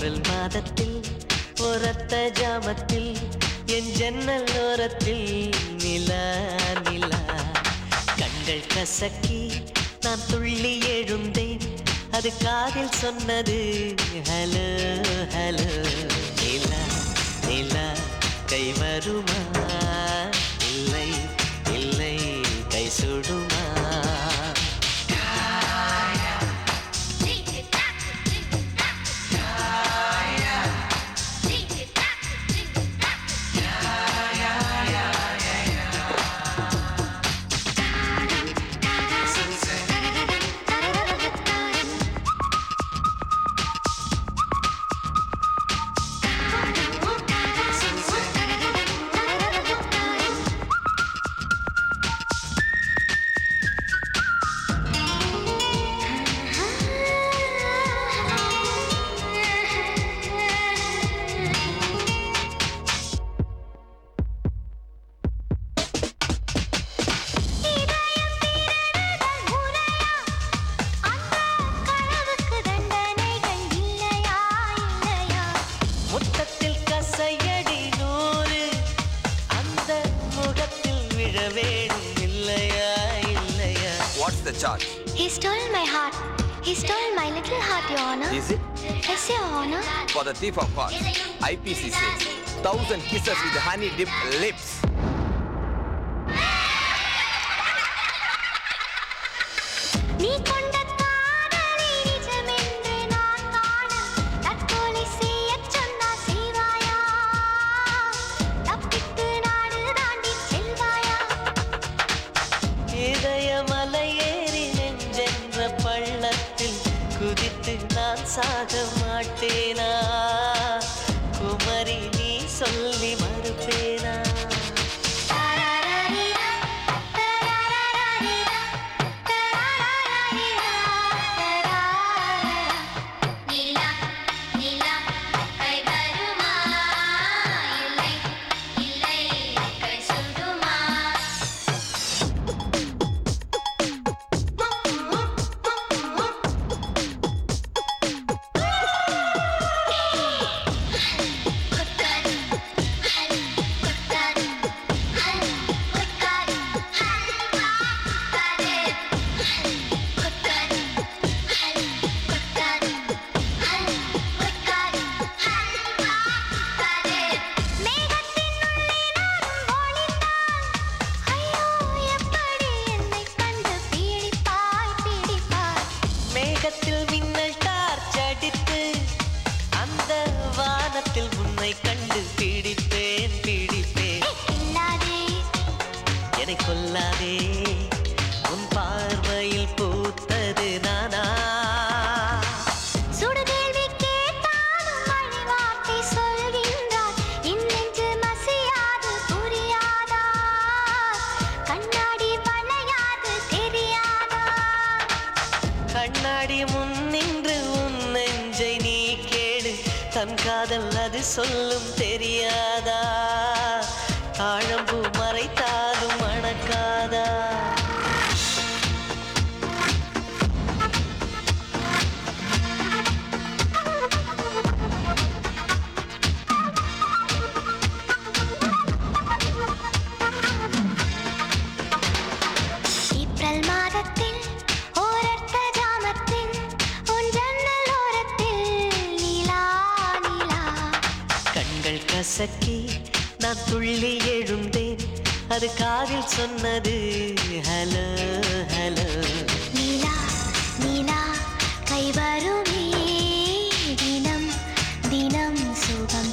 April மாதத்தில் ஒரத்த ஜாமத்தில் என் ஜன்னல் ஓரத்தில் நிலா நிலா கண்கள் கசக்கி நான் துள்ளி எழுந்தேன் அது காதில் சொன்னது ஹலோ ஹலோ நிலா நிலா கை வருமா இல்லை இல்லை கை சுடுமா What's the charge? He stole my heart. He stole my little heart, Your Honor. Is it? Yes, Your Honor. For the thief of hearts, IPC says 1,000 kisses with honey-dipped lips. நீ கொண்ட காதலை நிஜமென்று நான் காண தற்கொலை செய்யச் சொன்னால் செய்வாயா? தப்பித்து நாடு தாண்டி செல்வாயா? இதயமலையேறி நெஞ்சென்ற பள்ளத்தில் குதித்து நான் சாக மாட்டேனா? குமரி நீ சொல்லி மறுப்பேனா? மேகத்தில் மின்னல் டார்ச் அடித்து அந்த வானத்தில் உன்னை கண்டு பிடிப்பேன் பிடிப்பேன். என்னை கொல்லாதே உன் பார்வையில் பூத்தது நானா? சுடுகேள்வி கேட்டாலும் மழை வார்த்தை சொல்கின்றார். இன்னென்று மசியாது புரியாதா? கண்ணாடி வளையாது தெரியாதா? கண்ணாடி முன் நின்று உன் நெஞ்சை நீ கேடு தன் காதல் அது சொல்லும் தெரியாதா? தாழம்பூ மறைத்தாலும் மணக்காதா? ஏப்ரல் மாதத்தில் ஓரத்த ஜாமத்தில் உன் ஜன்னல் ஓரத்தில் நிலா நிலா கண்கள் கசக்கி நான் துள்ளி எழுந்தேன் அது காதில் சொன்னது ஹலோ ஹலோ நிலா நிலா கை வருமே தினம் தினம் சுகம்